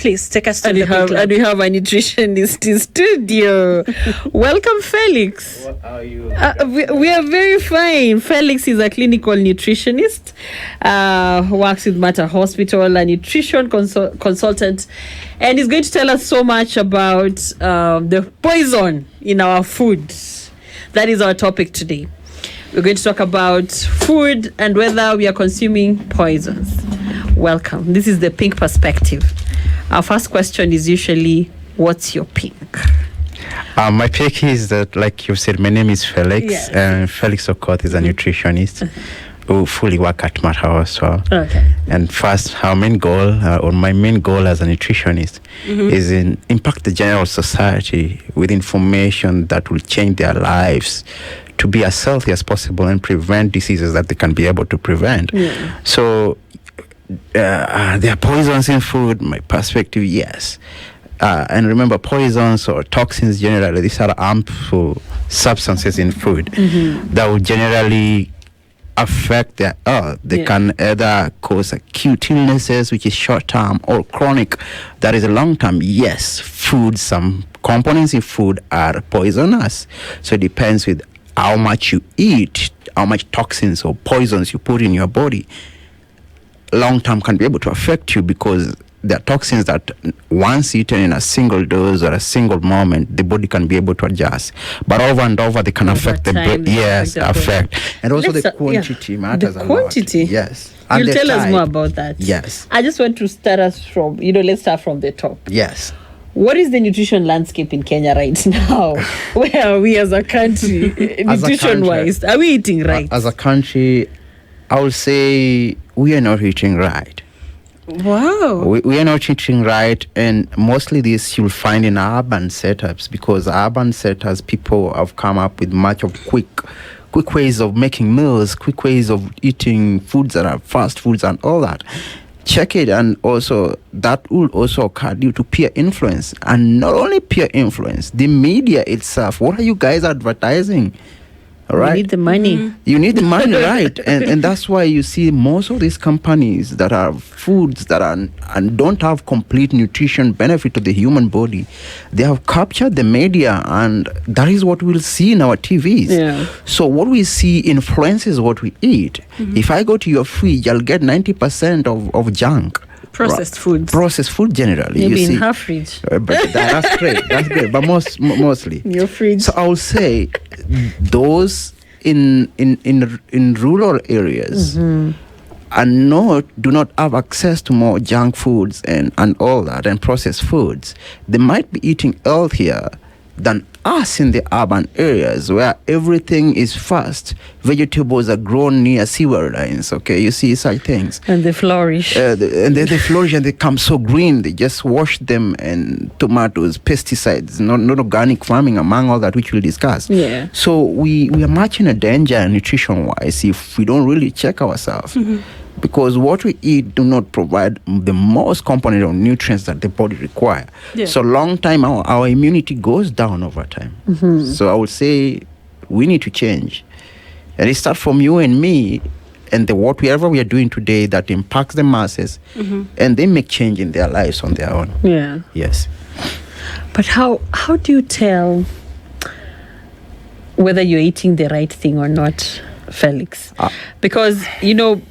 Please take us to And the we have a nutritionist in studio. Welcome, Felix. What are you? We are very fine. Felix is a clinical nutritionist, who works with Mater Hospital, a nutrition consultant, and he's going to tell us so much about the poison in our food. That is our topic today. We're going to talk about food and whether we are consuming poisons. Welcome. This is the pink perspective. Our first question is usually, what's your pink? My pick is that, like you said, my name is Felix. Yes. And Felix Okoth is a nutritionist who fully work at Mater Hospital. Okay. And first, our main goal, or my main goal as a nutritionist, is in impact the general society with information that will change their lives to be as healthy as possible and prevent diseases that they can be able to prevent. Yeah. So there are poisons in food. My perspective, yes. And remember, poisons or toxins generally, these are harmful substances in food that will generally affect their health. They can either cause acute illnesses, which is short-term, or chronic, that is long-term. Yes, food, some components in food are poisonous. So it depends with how much you eat, how much toxins or poisons you put in your body. Long-term can be able to affect you because there are toxins that once eaten in a single dose or a single moment, the body can be able to adjust. But over and over, they can affect the brain. Yes, affect. And also the quantity matters a lot. The quantity? Yes. And you'll tell us more about that. Yes. I just want to start us from, let's start from the top. Yes. What is the nutrition landscape in Kenya right now? Where are we as a country, nutrition-wise? Are we eating right? As a country, I would say we are not eating right. Wow. We are not eating right, and mostly this you'll find in urban setups, because urban setups, people have come up with much of quick ways of making meals, quick ways of eating foods that are fast foods and all that. Check it, and also that will also occur due to peer influence, and not only peer influence, the media itself. What are you guys advertising? All right. You need the money. You need the money, right? And that's why you see most of these companies that are foods that are and don't have complete nutrition benefit to the human body. They have captured the media, and that is what we'll see in our TVs. Yeah. So what we see influences what we eat. If I go to your fridge, I'll get 90% of junk. Processed foods. Processed food generally. Maybe you in see. her fridge. But that's great. That's great. But mostly. Your fridge. So I will say those in rural areas do not have access to more junk foods and all that and processed foods. They might be eating healthier than us in the urban areas where everything is fast. Vegetables are grown near sewer lines, okay? You see such things. And they flourish. And they flourish and they come so green. They just wash them, and tomatoes, pesticides, not organic farming, among all that, which we'll discuss. Yeah. So we are much in a danger nutrition-wise if we don't really check ourselves. Because what we eat do not provide the most component of nutrients that the body require. Yeah. So long time, our immunity goes down over time. So I would say we need to change. And it starts from you and me and whatever we are doing today that impacts the masses, and they make change in their lives on their own. Yeah. Yes. But how do you tell whether you're eating the right thing or not, Felix? Because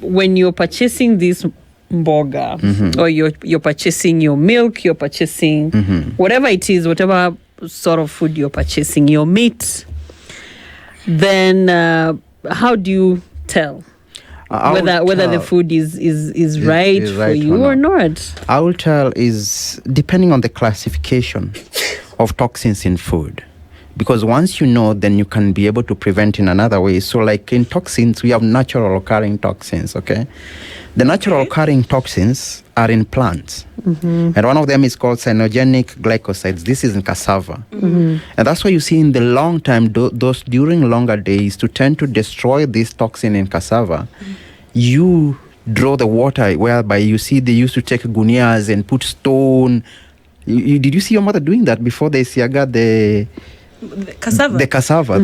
when you're purchasing this mboga, or you're purchasing your milk, you're purchasing whatever it is, whatever sort of food you're purchasing, your meat, then how do you tell whether the food is right for you or not? I will tell is depending on the classification of toxins in food. Because once you know, then you can be able to prevent in another way. So like in toxins, we have natural occurring toxins, okay? The natural occurring toxins are in plants. And one of them is called cyanogenic glycosides. This is in cassava. And that's why you see in the long time, those during longer days, to tend to destroy this toxin in cassava, you draw the water, whereby you see they used to take gunias and put stone. Did you see your mother doing that before they siaga the cassava? The cassava.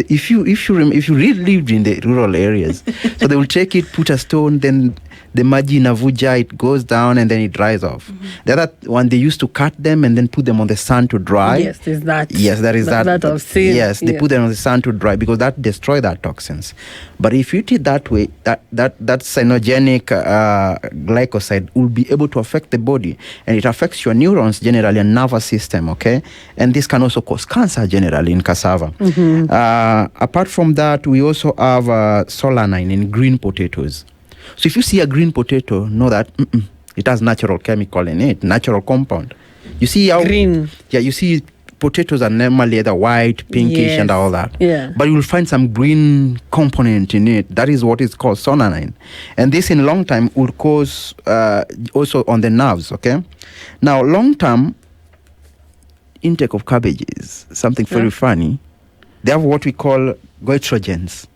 If you really lived in the rural areas, so they will take it, put a stone, then the maji inavuja, it goes down and then it dries off. The other one, they used to cut them and then put them on the sun to dry. Yes, there's that. Yes, there is that. That I've seen. Yes, they put them on the sun to dry because that destroy that toxins. But if you eat it that way, that cyanogenic glycoside will be able to affect the body, and it affects your neurons generally and nervous system. Okay, and this can also cause cancer generally in cassava. Apart from that, we also have solanine in green potatoes. So if you see a green potato, know that it has natural chemical in it, natural compound. You see how green. Yeah, you see potatoes are normally either white, pinkish, and all that. Yeah. But you will find some green component in it. That is what is called solanine. And this in long time will cause also on the nerves, okay? Now, long term intake of cabbages, something very funny. They have what we call goitrogens.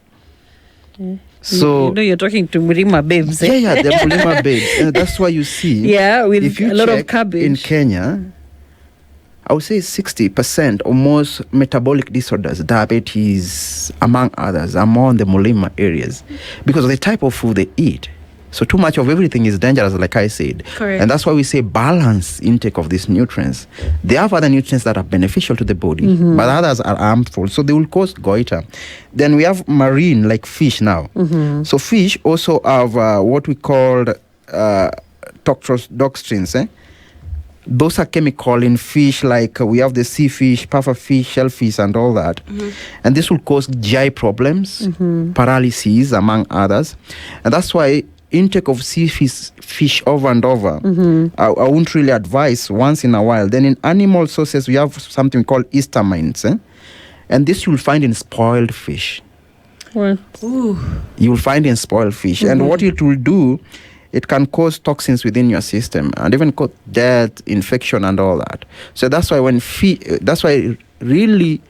So you're talking to Murima babes. Eh? Yeah, they're Mulima babes. And that's why you see. Yeah, with if you a lot of check cabbage. in Kenya, I would say 60% or most metabolic disorders, diabetes, among others, are more in the Mulima areas because of the type of food they eat. So too much of everything is dangerous, like I said. Correct. And that's why we say balance intake of these nutrients. They have other nutrients that are beneficial to the body, but others are harmful. So they will cause goiter. Then we have marine, like fish now. So fish also have what we call toxins. Those are chemical in fish, like we have the sea fish, puffer fish, shellfish, and all that. And this will cause GI problems, paralysis, among others. And that's why intake of sea fish over and over, I won't really advise once in a while. Then in animal sources, we have something called histamines. And this you'll find in spoiled fish. Well, You'll find in spoiled fish. And what it will do, it can cause toxins within your system and even cause death, infection, and all that. So that's why really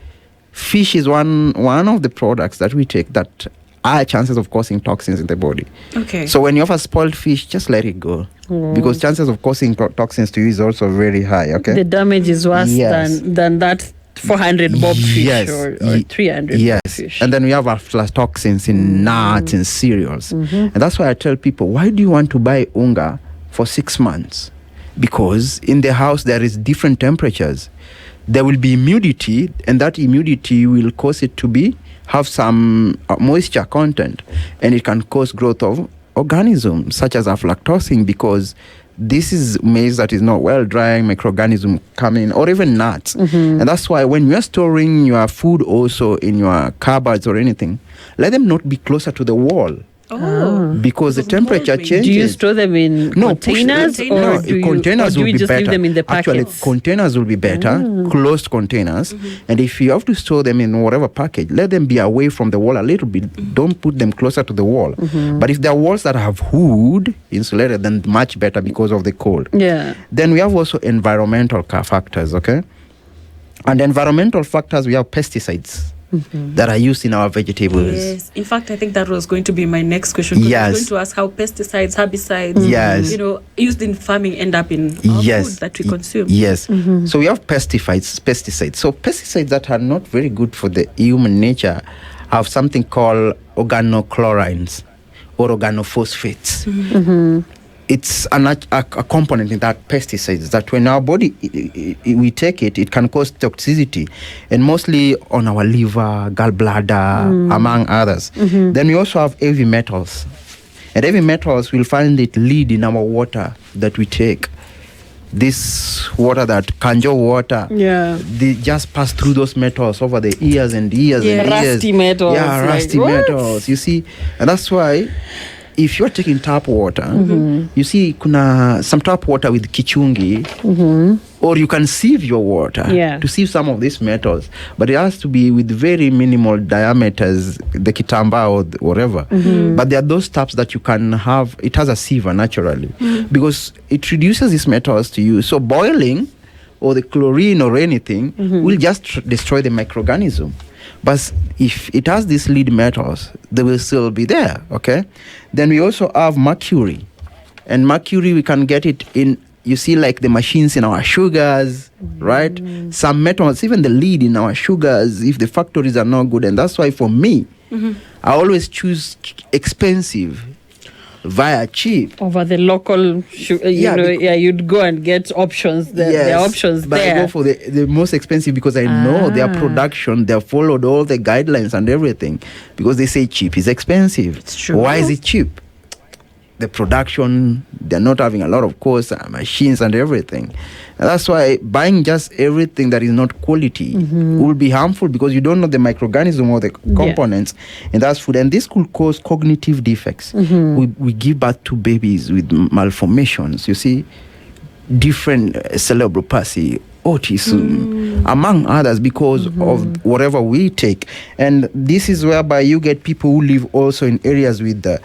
fish is one of the products that we take that high chances of causing toxins in the body. Okay. So when you have a spoiled fish, just let it go. Because chances of causing toxins to you is also very high, okay? the damage is worse Yes. than that 400 bob fish Yes. or 300 bob Yes. fish. And then we have aflatoxins in nuts and cereals. And that's why I tell people, why do you want to buy unga for 6 months? Because in the house there is different temperatures. There will be humidity, and that humidity will cause it to have some moisture content, and it can cause growth of organisms such as aflatoxin, because this is maize that is not well drying, microorganism coming, or even nuts. And that's why when you're storing your food also in your cupboards or anything, let them not be closer to the wall. Because the temperature changes. Do you store them in containers, or do containers you will be just better. leave them in the packets? Actually, containers will be better, closed containers. And if you have to store them in whatever package, let them be away from the wall a little bit. Don't put them closer to the wall. But if there are walls that have wood insulated, then much better because of the cold. Yeah. Then we have also environmental factors, okay? And environmental factors, we have pesticides. That are used in our vegetables. Yes. In fact, I think that was going to be my next question. 'Cause I was going to ask how pesticides, herbicides, used in farming end up in our food that we consume. Yes. So we have pesticides. So pesticides that are not very good for the human nature have something called organochlorines or organophosphates. It's a component in that pesticides that when our body, we take it, it can cause toxicity, and mostly on our liver, gallbladder, among others. Then we also have heavy metals. And heavy metals, we'll find it lead in our water that we take. This water, that Kanjo water, they just pass through those metals over the years and years and years. Rusty metals. Yeah, rusty metals, you see. And that's why if you're taking tap water, you see some tap water with kichungi, or you can sieve your water to sieve some of these metals, but it has to be with very minimal diameters, the kitamba or whatever. But there are those taps that you can have, it has a siever naturally, because it reduces these metals to you. So boiling or the chlorine or anything will just destroy the microorganism. But if it has these lead metals, they will still be there, okay? Then we also have mercury. And mercury, we can get it in, you see, like the machines in our sugars, right? Some metals, even the lead in our sugars, if the factories are not good. And that's why for me, I always choose expensive via cheap. Over the local, you'd go and get options. There are options but there. I go for the most expensive because I know their production, they have followed all the guidelines and everything, because they say cheap is expensive. It's true. Why is it cheap? The production, they're not having a lot of costs, machines and everything. And that's why buying just everything that is not quality will be harmful, because you don't know the microorganism or the components in that food. And this could cause cognitive defects. We give birth to babies with malformations, you see, different cerebral palsy, autism, among others, because of whatever we take. And this is whereby you get people who live also in areas with the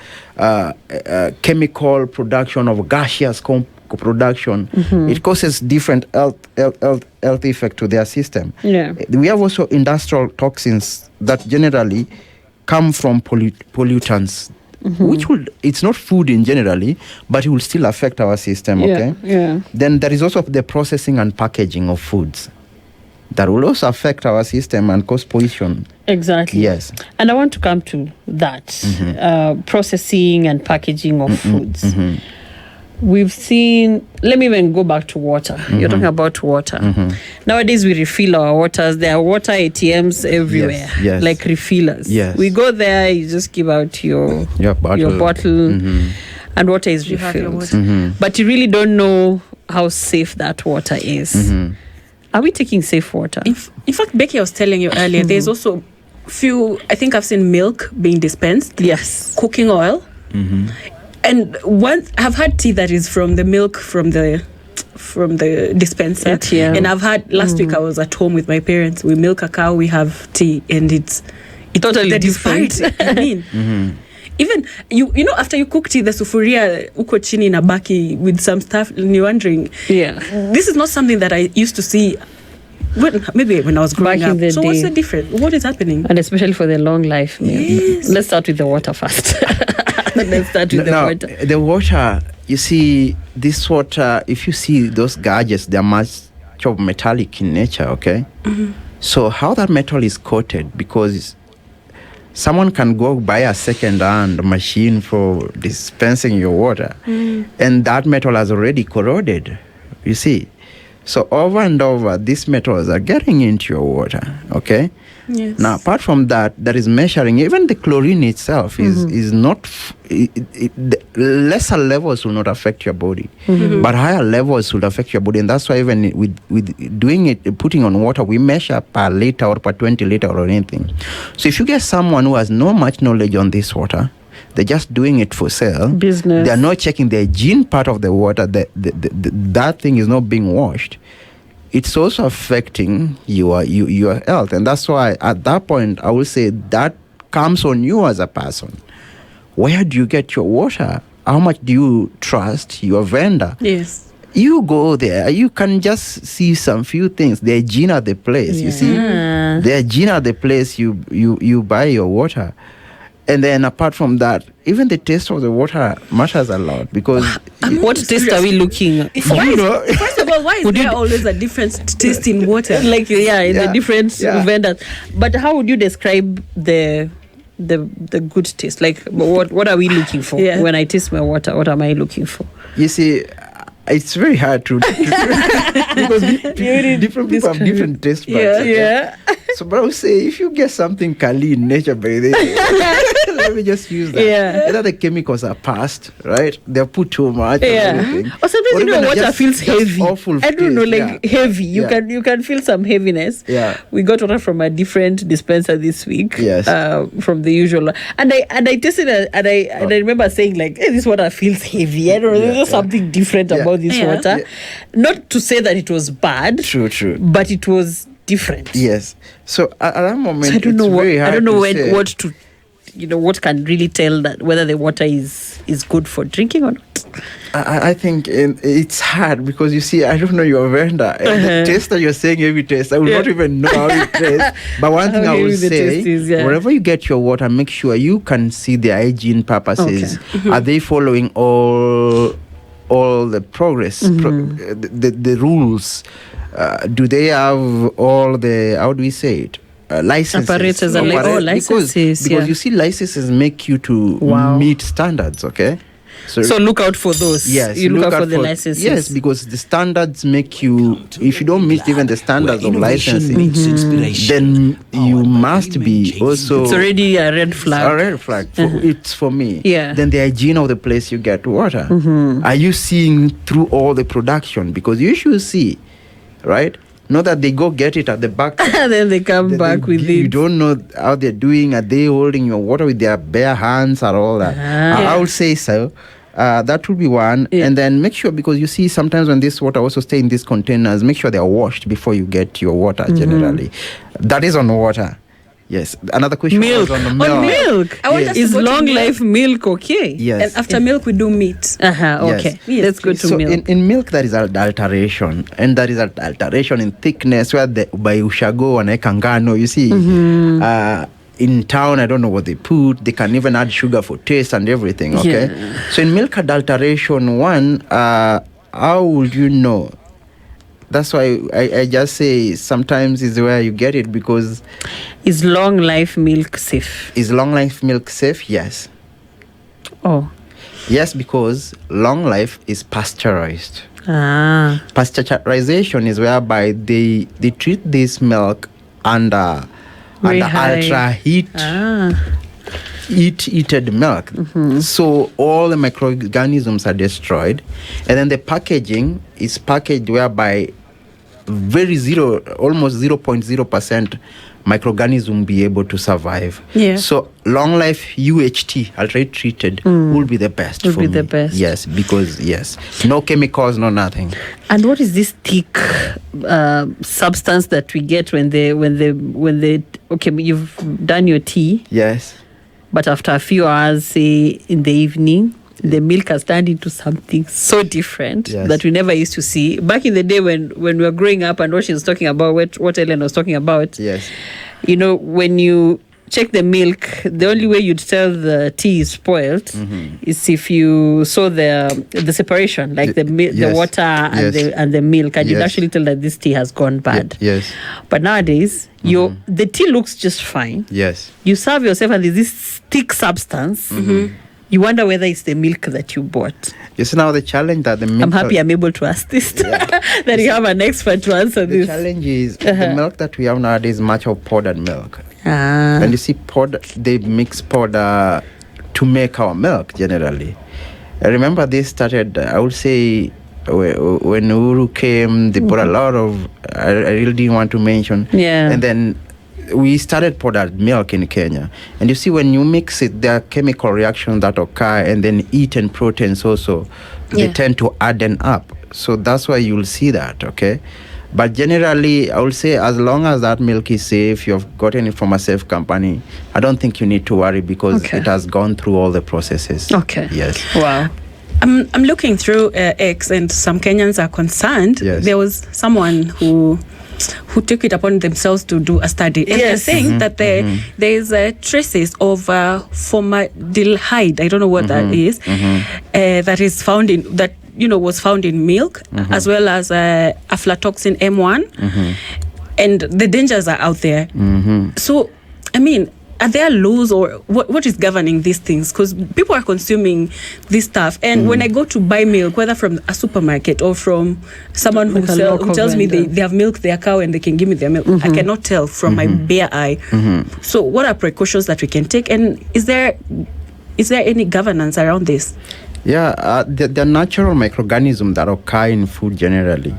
chemical production of gaseous production. It causes different health effect to their system. We have also industrial toxins that generally come from pollutants, which it's not food in generally, but it will still affect our system. Then there is also the processing and packaging of foods that will also affect our system and cause pollution. Exactly. Yes. And I want to come to that, processing and packaging of foods. We've seen, let me even go back to water. You're talking about water. Nowadays we refill our waters. There are water ATMs everywhere, like refillers. We go there, you just give out your bottle and water is refilled. But you really don't know how safe that water is. Are we taking safe water? In fact, Becky, I was telling you earlier, there's also few, I think I've seen milk being dispensed. Yes. Cooking oil. And I've had tea that is from the milk from the dispenser. And I've had, last week I was at home with my parents. We milk a cow, we have tea, and it's totally different. I mean, even you know, after you cook tea, the sufuria uko chini na baki with some stuff, and you're wondering, this is not something that I used to see maybe when I was growing back up. In the so day. What's the difference? What is happening? And especially for the long life. Let's start with the water first. Let's start with the water. The water, you see, this water, if you see those gauges, they're much of metallic in nature, okay? So how that metal is coated, because someone can go buy a second-hand machine for dispensing your water, and that metal has already corroded, you see. So over and over, these metals are getting into your water, okay? Yes. Now, apart from that, there is measuring. Even the chlorine itself is not... the lesser levels will not affect your body, but higher levels will affect your body. And that's why even with doing it, putting on water, we measure per liter or per 20 liter or anything. So if you get someone who has no much knowledge on this water, they're just doing it for sale. Business. They're not checking the hygiene part of the water. That thing is not being washed. It's also affecting your health. And that's why at that point, I will say that comes on you as a person. Where do you get your water? How much do you trust your vendor? Yes. You go there, you can just see some few things. The hygiene at the place, you see? The hygiene at the place you buy your water. And then apart from that, even the taste of the water matters a lot, because... what taste are we looking at? First of all, why is there always a different taste in water? Like, the different vendors. But how would you describe the good taste? Like, what are we looking for? When I taste my water, what am I looking for? You see, it's very hard to because different people have different taste buds. So, but I would say, if you get something Kali in nature by the let me just use that. Either the chemicals are passed, right? They're put too much. Or everything. Or sometimes water feels heavy. I don't know, heavy. You can feel some heaviness. We got water from a different dispenser this week. From the usual. And I tasted it, and I remember saying, like, hey, this water feels heavy. I don't know, there's something different about this water. Not to say that it was bad. True. But it was different. Yes. So at that moment, so I don't know say. what to, what can really tell that whether the water is good for drinking or not. I think it's hard, because you see, I don't know your vendor. The taste that you're saying every taste, I will not even know how it tastes. But one thing I will say, wherever you get your water, make sure you can see the hygiene purposes. Are they following all the progress, the rules? Do they have all the, how do we say it? Licenses. Apparatus and licenses. Because you see, licenses make you to meet standards, okay? So look out for those. Yes, you look out for the licenses. Yes, because the standards make you. If you don't meet even the standards of licensing, then you must be also. It's already a red flag. A red flag. It's for me. Yeah. Then the hygiene of the place you get water. Are you seeing through all the production? Because you should see, right? Not that they go get it at the back. Then they come back with it. You don't know how they're doing. Are they holding your water with their bare hands or all that? I would say so. That would be one. Yeah. And then make sure, because you see sometimes when this water also stay in these containers, make sure they're washed before you get your water generally. That is on water. Yes. Another question was on the milk. On milk. Yes. Is long life milk okay? Yes. And after milk we do meat. Okay. Yes. Let's go to so milk. In milk there is adulteration, and there is alteration in thickness where by ushago and ekangano, you see. In town, I don't know what they put. They can even add sugar for taste and everything, okay? Yeah. So in milk adulteration, how would you know? That's why I just say sometimes is where you get it, because... Is long life milk safe? Is long life milk safe? Yes. Oh. Yes, because long life is pasteurized. Pasteurization is whereby they treat this milk under ultra heat heated milk. So all the microorganisms are destroyed, and then the packaging is packaged whereby almost 0.0% microorganism be able to survive. So long life UHT, ultra treated, will be the best. Will be the best. Yes, because no chemicals, no nothing. And what is this thick substance that we get when they okay, you've done your tea? Yes. But after a few hours, say in the evening, the milk has turned into something so different that we never used to see. Back in the day when we were growing up, and what she was talking about, what Ellen was talking about, you know, when you check the milk, the only way you'd tell the tea is spoiled is if you saw the separation, like the water and the milk, and you'd actually tell that this tea has gone bad. But nowadays, the tea looks just fine. You serve yourself, and there's this thick substance. You wonder whether it's the milk that you bought. You see now the challenge that the milk... I'm happy I'm able to ask this. That you have an expert to answer this. The challenge is the milk that we have nowadays is much of powdered milk. And you see, they mix powder to make our milk generally. I remember this started, I would say, when Uru came, they bought a lot of... I really didn't want to mention. And then we started powdered milk in Kenya, and you see when you mix it, there are chemical reactions that occur, and then heat and proteins also they tend to harden up. So that's why you'll see that. Okay, but generally I would say as long as that milk is safe, you've gotten it from a safe company, I don't think you need to worry, because it has gone through all the processes. Yes. Wow. I'm looking through X, and some Kenyans are concerned. There was someone who took it upon themselves to do a study, and they're saying that there is traces of formaldehyde. I don't know what that is. That is found in was found in milk, as well as aflatoxin M1, and the dangers are out there. So, I mean, are there laws, or what is governing these things? Because people are consuming this stuff, and when I go to buy milk, whether from a supermarket or from someone who tells me they have milked their cow and they can give me their milk, I cannot tell from my bare eye. So what are precautions that we can take, and is there any governance around this? The natural microorganisms that occur in food generally.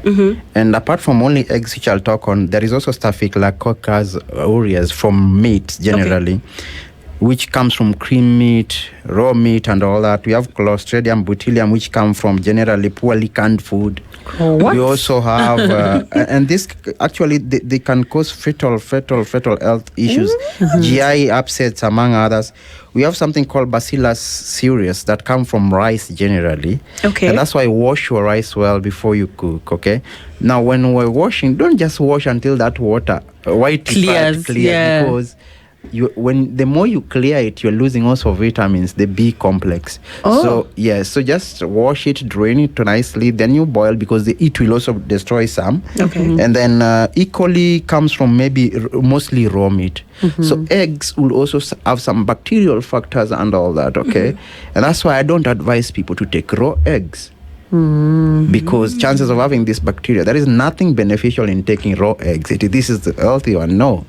And apart from only eggs, which I'll talk on, there is also Staphylococcus aureus from meat generally, which comes from cream meat, raw meat, and all that. We have Clostridium botulinum, which come from generally poorly canned food. We also have, and this actually they can cause fetal health issues, GI upsets, among others. We have something called Bacillus cereus that come from rice generally. And that's why wash your rice well before you cook. Now, when we're washing, don't just wash until that water white clears, because the more you clear it, you're losing also vitamins, the B complex. So so just wash it, drain it nicely, then you boil, because it will also destroy some. And then equally comes from maybe mostly raw meat. So eggs will also have some bacterial factors and all that. And that's why I don't advise people to take raw eggs. Because chances of having this bacteria, there is nothing beneficial in taking raw eggs. This is the healthy one, no.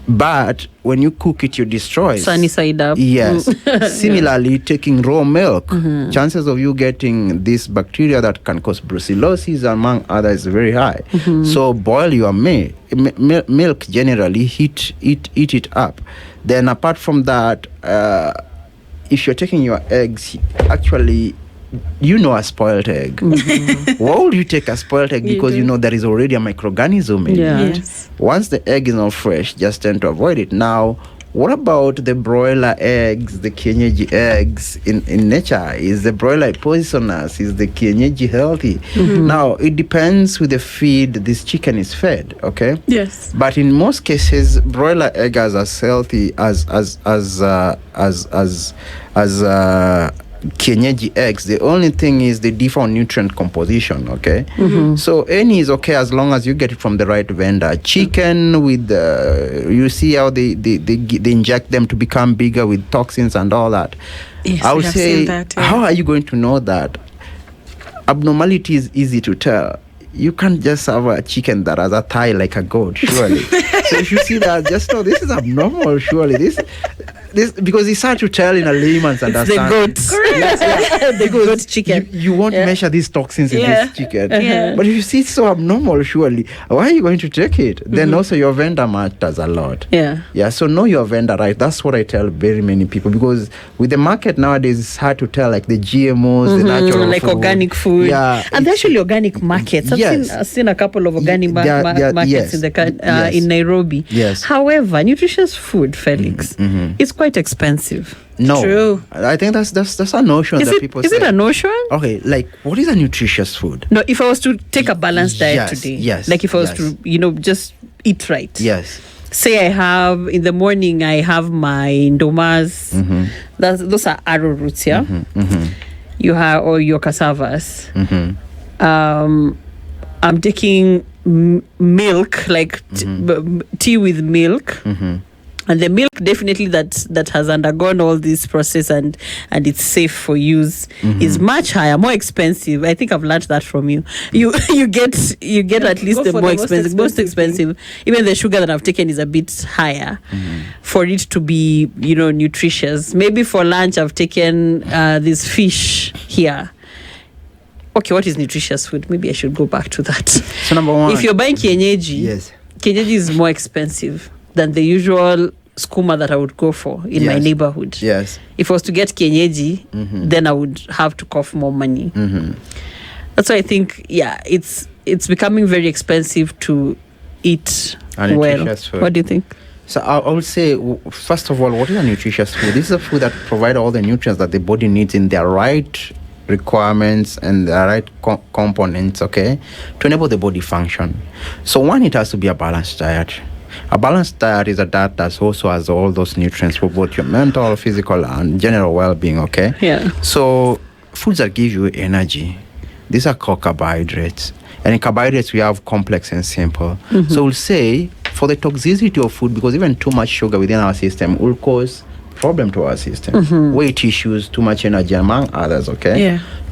But when you cook it, you destroy it. Sunny side up. Yes. Similarly, taking raw milk, chances of you getting this bacteria that can cause brucellosis, among others, is very high. So boil your milk generally, eat it up. Then apart from that, if you're taking your eggs, actually, a spoiled egg. Why would you take a spoiled egg? Because there is already a microorganism in it. Once the egg is not fresh, just tend to avoid it. Now, what about the broiler eggs, the kienyeji eggs in nature? Is the broiler poisonous? Is the kienyeji healthy? Now, it depends with the feed this chicken is fed, Yes. But in most cases, broiler eggs are as healthy as kienyeji eggs. The only thing is they differ on nutrient composition. So any is okay as long as you get it from the right vendor. Chicken with you see how they inject them to become bigger with toxins and all that. Yes, I would say that, how are you going to know that? Abnormality is easy to tell. You can't just have a chicken that has a thigh like a goat, surely. So if you see that, just know this is abnormal, surely. This because it's hard to tell in a layman's understanding. It's the goat. The goat chicken. You won't measure these toxins in this chicken. But if you see it's so abnormal, surely, why are you going to take it? Then also your vendor matters a lot. So know your vendor, right? That's what I tell very many people, because with the market nowadays, it's hard to tell, like the GMOs, the natural like food. Organic food. And there's actually organic markets. I've seen a couple of organic markets in the in Nairobi. However, nutritious food, Felix, is quite expensive. No, true. I think that's a notion that people say. Is it a notion? Okay, like what is a nutritious food? No, if I was to take a balanced diet today, like if I was to, just eat right. Say I have in the morning, I have my ndomas. Those are arrowroots, You have or your cassavas. I'm taking milk, like tea with milk. And the milk definitely that has undergone all this process and it's safe for use is much higher, more expensive. I think I've learned that from you. You get at least the most expensive. Even the sugar that I've taken is a bit higher for it to be, nutritious. Maybe for lunch I've taken this fish here. Okay, what is nutritious food? Maybe I should go back to that. So number one, if you're buying kienyeji, kienyeji is more expensive than the usual skuma that I would go for in my neighborhood. If I was to get kienyeji, then I would have to cough more money. That's why I think, it's becoming very expensive to eat well. Food. What do you think? So I would say, first of all, what is a nutritious food? This is a food that provides all the nutrients that the body needs in their right requirements and the right components, to enable the body function. So one, it has to be a balanced diet. A balanced diet is a diet that also has all those nutrients for both your mental, physical, and general well-being, So foods that give you energy, these are called carbohydrates. And in carbohydrates, we have complex and simple. So we'll say, for the toxicity of food, because even too much sugar within our system will cause problem to our system. Weight issues, too much energy, among others,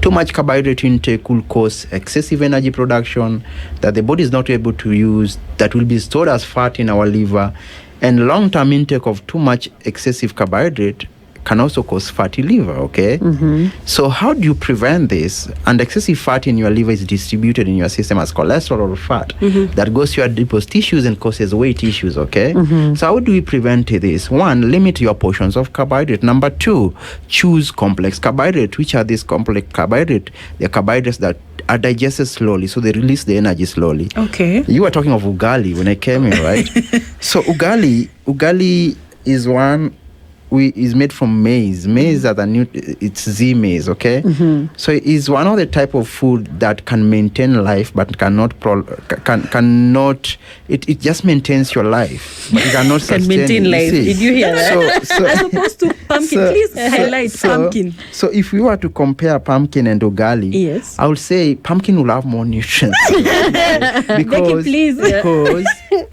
Too much carbohydrate intake will cause excessive energy production that the body is not able to use, that will be stored as fat in our liver. And long-term intake of too much excessive carbohydrate can also cause fatty liver, So how do you prevent this? And excessive fat in your liver is distributed in your system as cholesterol or fat that goes to your adipose tissues and causes weight issues, So how do we prevent this? One, limit your portions of carbohydrate. Number two, choose complex carbohydrate. Which are these complex carbohydrate? They're carbohydrates that are digested slowly, so they release the energy slowly. You were talking of ugali when I came in, right? So ugali is one is made from maize. Maize are it's Z maize, okay? So it's one of the type of food that can maintain life, but cannot it just maintains your life, but it cannot sustain. Maintain life. Did you hear that? As opposed to pumpkin, please highlight pumpkin. So if we were to compare pumpkin and ugali, yes, I would say pumpkin will have more nutrients. Becky, please.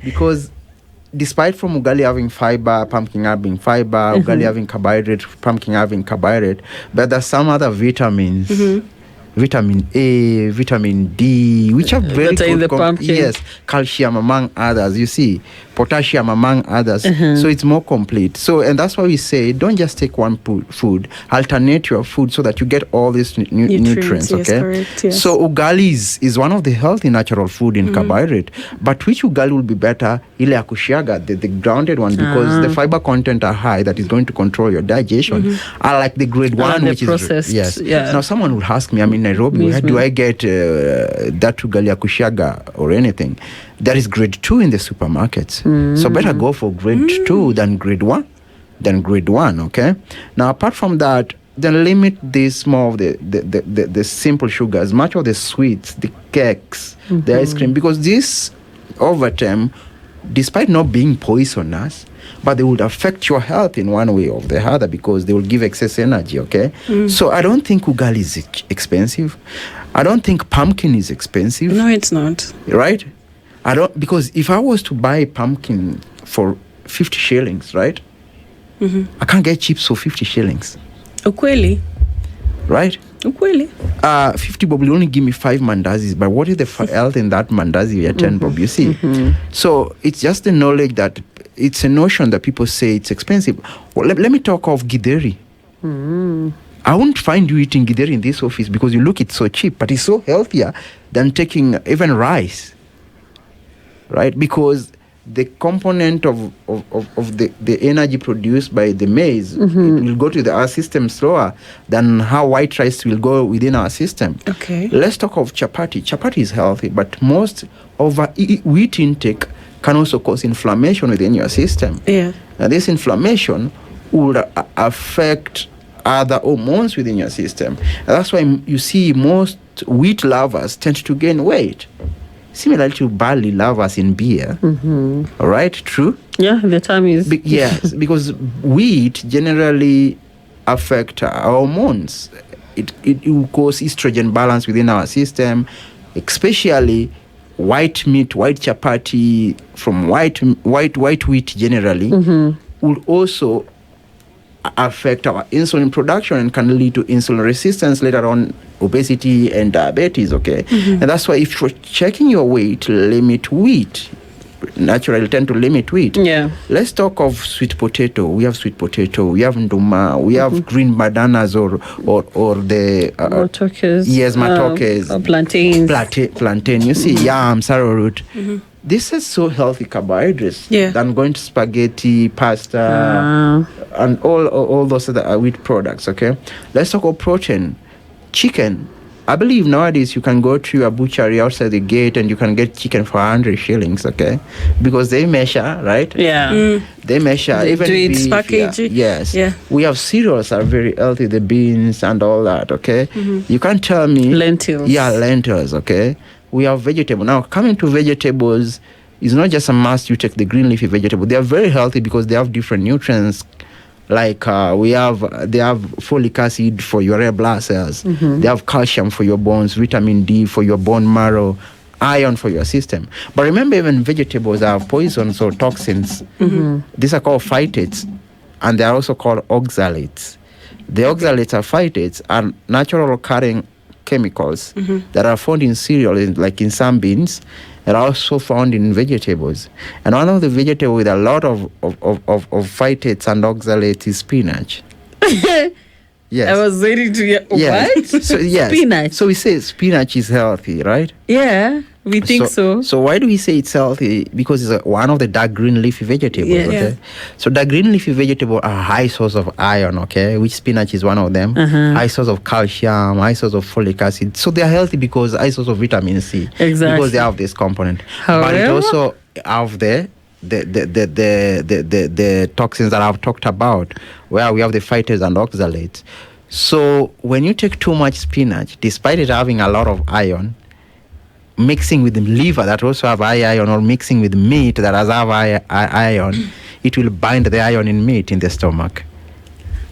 Because despite from ugali having fiber, pumpkin having fiber, ugali having carbohydrate, pumpkin having carbohydrate, but there's some other vitamins, vitamin A, vitamin D, which are very good. In the pumpkin. Yes, calcium among others. You see, potassium among others. So it's more complete. So, and that's why we say don't just take one food. Alternate your food so that you get all these nutrients. Yes, okay. Correct, yes. So ugali is one of the healthy natural food in carbohydrate. But which ugali will be better? Ile ya kushiaga, the grounded one, because the fiber content are high. That is going to control your digestion. I like the grade 1, which processed, is yes. Yeah. Now someone will ask me, I'm in Nairobi, where do I get that ugali ya kushiaga or anything? There is grade 2 in the supermarkets. So better go for grade 2 than grade 1. Okay. Now apart from that, then limit this more of the simple sugars, much of the sweets, the cakes, the ice cream, because this over time, despite not being poisonous, but they would affect your health in one way or the other because they will give excess energy, okay? So I don't think ugali is expensive. I don't think pumpkin is expensive. No, it's not. Right? Because if I was to buy pumpkin for 50 shillings, right? I can't get chips for 50 shillings. Ukweli. Right? Ukweli. 50 bob will only give me 5 mandazis, but what is the health in that mandazi at 10 bob, you see? So it's just the knowledge that it's a notion that people say it's expensive. Well, let me talk of githeri. I won't find you eating githeri in this office because you look it's so cheap, but it's so healthier than taking even rice, right? Because the component of the energy produced by the maize it will go to our system slower than how white rice will go within our system. Okay. Let's talk of chapati. Chapati is healthy, but most of wheat intake can also cause inflammation within your system. Yeah. And this inflammation would affect other hormones within your system. And that's why you see most wheat lovers tend to gain weight. Similar to barley lovers in beer. All right, true? Yeah, the time is... yes, because wheat generally affect our hormones. It will cause estrogen balance within our system, especially white meat, white chapati from white wheat generally will also affect our insulin production and can lead to insulin resistance, later on obesity and diabetes, okay? And that's why if you're checking your weight, limit wheat. Naturally tend to limit wheat. Yeah. Let's talk of sweet potato. We have sweet potato. We have nduma. We have green bananas or the matokes. Yes, matokes. Or plantains. Plantain. You see, yam, arrowroot. This is so healthy carbohydrates than going to spaghetti, pasta, and all those other wheat products. Okay. Let's talk about protein. Chicken. I believe nowadays you can go to a butchery outside the gate and you can get chicken for 100 shillings, okay? Because they measure, right? Yeah. They measure. Even beef, packaging. Yes. Yeah. We have cereals are very healthy, the beans and all that, okay? You can't tell me... Lentils. Yeah, lentils, okay? We have vegetable. Now, coming to vegetables, it's not just a must you take the green leafy vegetable. They are very healthy because they have different nutrients. Like they have folic acid for your red blood cells. They have calcium for your bones, vitamin D for your bone marrow, iron for your system. But remember, even vegetables have poisons or toxins. These are called phytates, and they are also called oxalates. The oxalates or phytates are natural occurring chemicals that are found in cereal, like in some beans, and are also found in vegetables. And one of the vegetables with a lot of phytates and oxalates is spinach. Yes. I was waiting to hear what? So, yes. Spinach. So we say spinach is healthy, right? Yeah, we think so. So why do we say it's healthy? Because it's one of the dark green leafy vegetables, okay? So the green leafy vegetables are high source of iron, okay? Which spinach is one of them. High source of calcium, high source of folic acid. So they're healthy because high source of vitamin C. Exactly. Because they have this component. However, but it also have the the toxins that I've talked about, where we have the phytates and oxalates. So when you take too much spinach, despite it having a lot of iron, mixing with the liver that also have high iron, or mixing with meat that has high iron, it will bind the iron in meat in the stomach.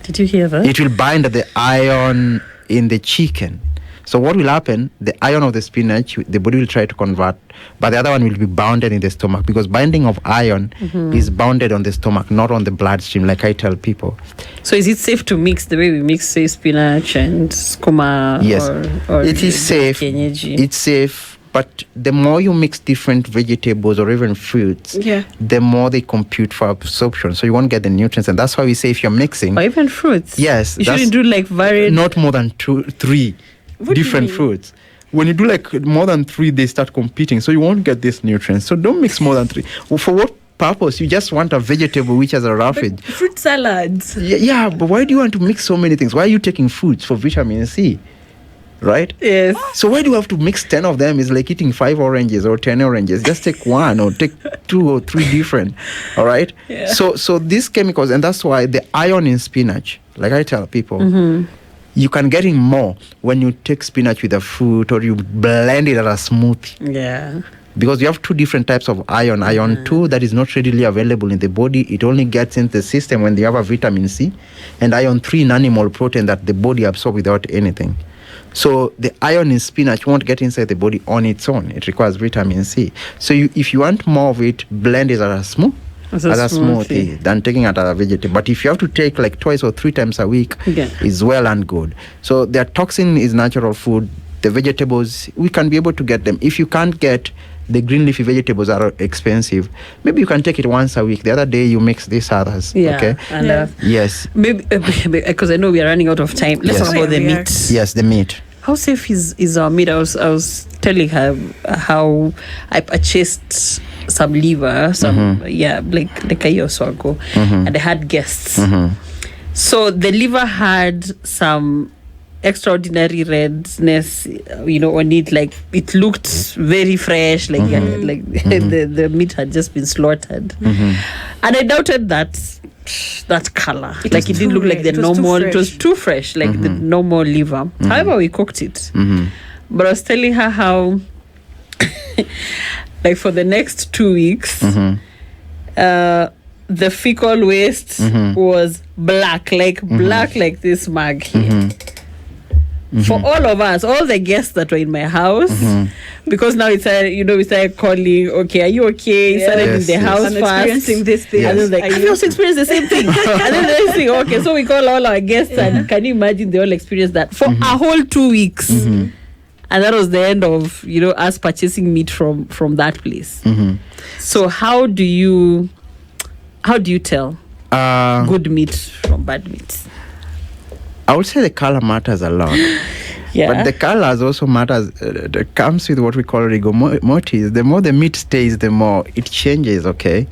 Did you hear that? It will bind the iron in the chicken. So what will happen? The iron of the spinach, the body will try to convert, but the other one will be bounded in the stomach, because binding of iron is bounded on the stomach, not on the bloodstream, like I tell people. So is it safe to mix the way we mix, say, spinach and skuma? Yes, or it is safe. Kienyeji? It's safe, but the more you mix different vegetables or even fruits, the more they compute for absorption. So you won't get the nutrients, and that's why we say if you're mixing, or even fruits. Yes, you shouldn't do like varied. Not more than 2-3 different fruits. When you do like more than 3, they start competing, so you won't get these nutrients. So don't mix more than 3. Well, for what purpose? You just want a vegetable which has a roughage. Fruit salads. Yeah, but why do you want to mix so many things? Why are you taking fruits for vitamin C? Right? Yes. So why do you have to mix 10 of them? It's like eating 5 oranges or 10 oranges. Just take one or take 2 or 3 different. All right? Yeah. So these chemicals, and that's why the iron in spinach, like I tell people, you can get in more when you take spinach with a fruit or you blend it as a smoothie. Yeah. Because you have 2 different types of iron. Iron 2 that is not readily available in the body. It only gets into the system when you have a vitamin C. And iron 3 non-animal protein that the body absorbs without anything. So the iron in spinach won't get inside the body on its own. It requires vitamin C. So if you want more of it, blend it as a smoothie than taking it as a vegetable. But if you have to take like twice or 3 times a week, it's well and good. So their toxin is natural food. The vegetables, we can be able to get them. If you can't get the green leafy vegetables, are expensive, maybe you can take it once a week. The other day you mix these others. Yeah. Okay. And yes. Maybe because I know we are running out of time. Let's talk about the meat. Yes, the meat. How safe is our meat? I was telling her how I purchased some liver, like a year or so ago, and I had guests. So the liver had some extraordinary redness, on it. Like it looked very fresh, like the meat had just been slaughtered, and I doubted that color. It didn't look like the normal. It was too fresh, like the normal liver. However, we cooked it. But I was telling her how, like for the next 2 weeks, the fecal waste was black, like this mug here. For all of us, all the guests that were in my house, because now it's we started calling, okay, are you okay? Started in the house I'm first. experiencing this thing. And then have you also experienced the same thing? And then the next thing, okay, so we call all our guests, and can you imagine they all experienced that for a whole 2 weeks? And that was the end of us purchasing meat from that place. So how do you tell good meat from bad meat? I would say the color matters a lot. But the colors also matters. It comes with what we call rigor mortis. The more the meat stays, the more it changes, okay?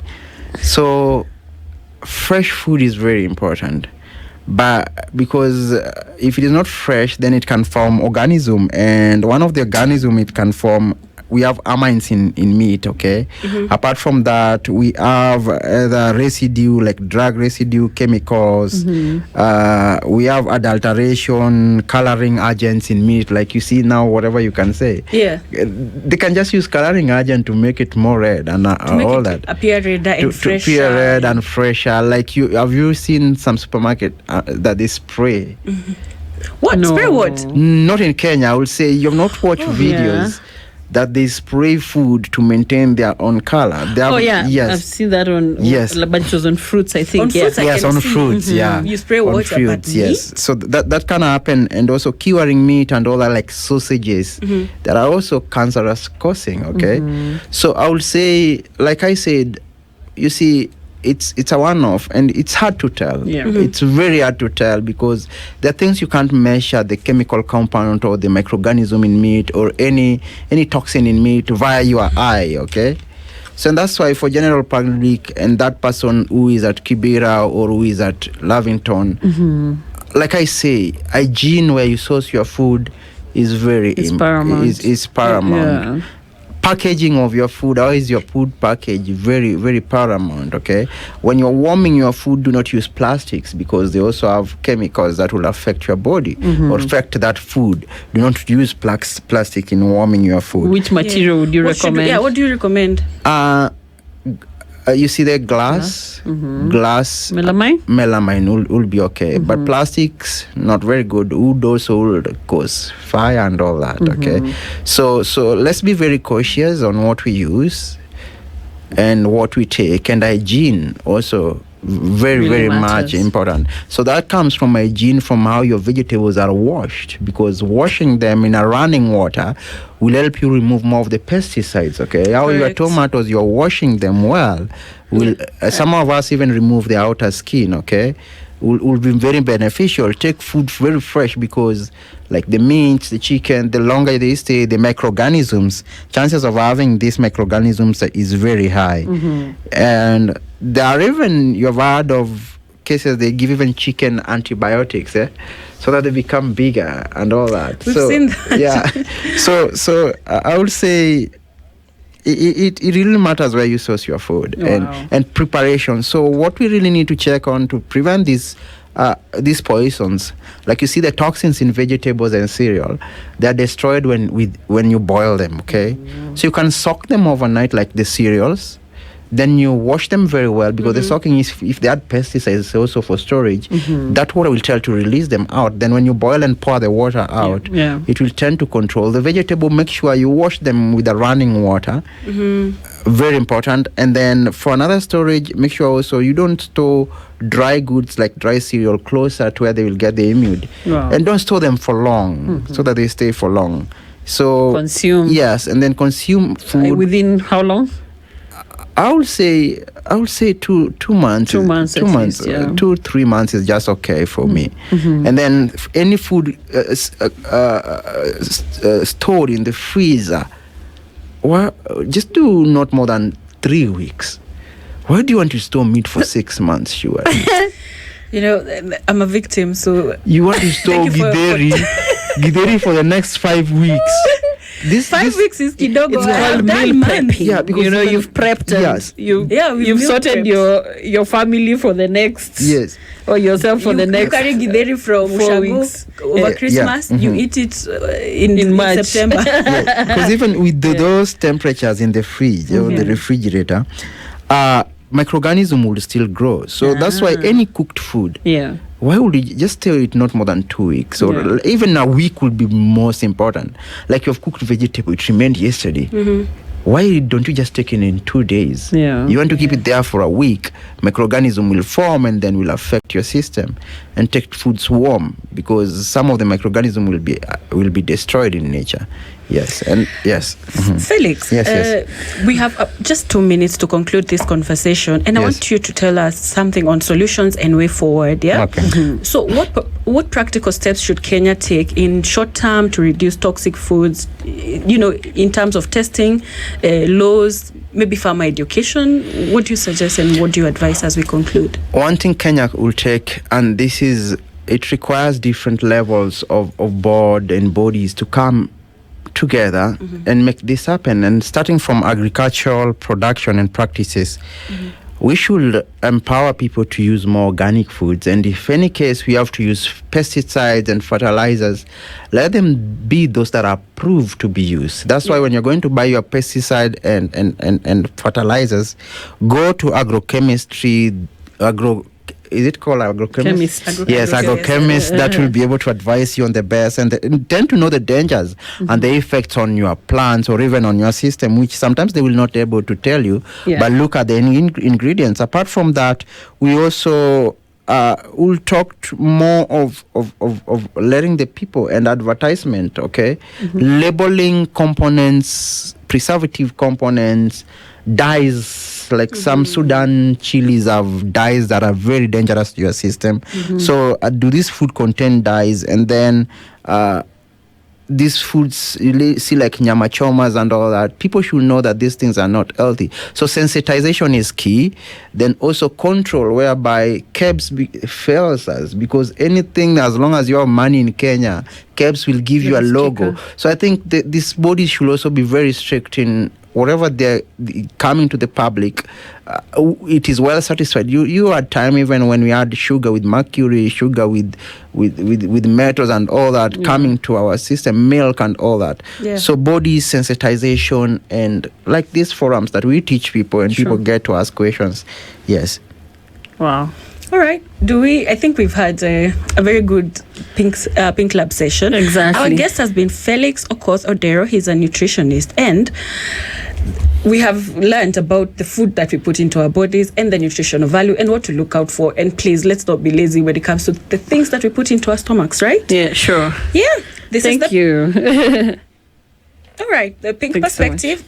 So fresh food is very important. But because if it is not fresh, then it can form organism. And one of the organism it can form, we have amines in meat, okay? Apart from that, we have the residue, like drug residue, chemicals. We have adulteration, coloring agents in meat, like you see now, whatever you can say. Yeah. They can just use coloring agent to make it more red and all that. Appear redder and fresher. To appear red and fresher. Like have you seen some supermarket that they spray? What? No. Spray what? Not in Kenya. I would say you have not watched videos that they spray food to maintain their own color. Yes. I've seen that on but it was on fruits, I think. On fruits, on fruits, You spray water, fruits, but yes. So that can happen, and also curing meat and all that, like sausages, that are also cancerous causing, okay? So I would say, like I said, you see, it's a one-off, and it's hard to tell. It's very hard to tell, because there are things you can't measure, the chemical compound or the microorganism in meat or any toxin in meat via your eye, okay? So that's why for general public and that person who is at Kibera or who is at Lavington, like I say, hygiene where you source your food is paramount. Is paramount. packaging of your food, how is your food package, very, very paramount, okay? When you're warming your food, do not use plastics because they also have chemicals that will affect your body or affect that food. Do not use plastic in warming your food. Which material would you recommend? What do you recommend? You see the glass melamine will be okay, but plastics not very good. Wood also will cause fire and all that. Okay, so let's be very cautious on what we use and what we take, and hygiene also very really much important. So that comes from hygiene, from how your vegetables are washed, because washing them in a running water will help you remove more of the pesticides. Okay, how your tomatoes, you're washing them well, will some of us even remove the outer skin. Okay, will be very beneficial. Take food very fresh, because like the meat, the chicken, the longer they stay, the microorganisms, chances of having these microorganisms is very high. And there are even, you've heard of cases they give even chicken antibiotics, so that they become bigger and all that. We've seen that. Yeah. So I would say it really matters where you source your food and preparation. So what we really need to check on to prevent these poisons, like you see the toxins in vegetables and cereal, they're destroyed when you boil them. Okay, so you can soak them overnight, like the cereals. Then you wash them very well, because the soaking is, if they add pesticides also for storage, that water will tell to release them out. Then when you boil and pour the water out, it will tend to control the vegetable. Make sure you wash them with the running water. Very important. And then for another storage, make sure also you don't store dry goods like dry cereal closer to where they will get the immune. And don't store them for long, so that they stay for long. So consume. Yes, and then consume food. Within how long? I would say 2 months. 2 months. 2 months. Least, 2-3 months is just okay for me. And then any food stored in the freezer, just do not more than 3 weeks. Why do you want to store meat for 6 months, Stuart? You know, I'm a victim, so you want to store githeri for the next 5 weeks. This 5 weeks is kidogo. It's called meal prepping. Yeah, because you've prepped and you've sorted your family for the next or yourself for the next. You carry githeri from 4 weeks over Christmas. You eat it in March. September. Because even with those temperatures in the fridge or the refrigerator, microorganism will still grow. So that's why any cooked food. Why would you just tell it not more than 2 weeks, or even a week would be most important? Like you've cooked vegetable, it remained yesterday. Why don't you just take it in 2 days? You want to keep it there for a week, microorganism will form and then will affect your system. And take foods warm, because some of the microorganism will be destroyed in nature. Yes, and yes. Felix, we have just 2 minutes to conclude this conversation, and I want you to tell us something on solutions and way forward. So what practical steps should Kenya take in short term to reduce toxic foods, in terms of testing, laws, maybe farmer education? What do you suggest and what do you advise as we conclude? One thing Kenya will take, and it requires different levels of board and bodies to come together and make this happen. And starting from agricultural production and practices, we should empower people to use more organic foods. And if any case we have to use pesticides and fertilizers, let them be those that are approved to be used. That's why when you're going to buy your pesticide and fertilizers, go to agrochemistry, is it called agrochemist? Yes, agrochemist that will be able to advise you on the best and tend to know the dangers and the effects on your plants or even on your system, which sometimes they will not be able to tell you. But look at the ingredients. Apart from that, we also will talk more of letting the people and advertisement, labeling components, preservative components, dyes, like some Sudan chilies have dyes that are very dangerous to your system. So do this food contain dyes? And then these foods, you see like nyama chomas and all that, people should know that these things are not healthy. So sensitization is key. Then also control, whereby KEBS fails us, because anything, as long as you have money in Kenya, KEBS will give you a logo. So I think this body should also be very strict in whatever they're coming to the public, it is well satisfied. You had time even when we had sugar with mercury, sugar with metals and all that coming to our system, milk and all that. Yeah. So body sensitization, and like these forums that we teach people and people get to ask questions. Yes. Wow. All right. I think we've had a very good Pink Lab session. Exactly. Our guest has been Felix Okoth Odero. He's a nutritionist, and we have learned about the food that we put into our bodies and the nutritional value and what to look out for. And please, let's not be lazy when it comes to the things that we put into our stomachs, right? Yeah, sure. Yeah. Thank you. All right. The Pink Perspective.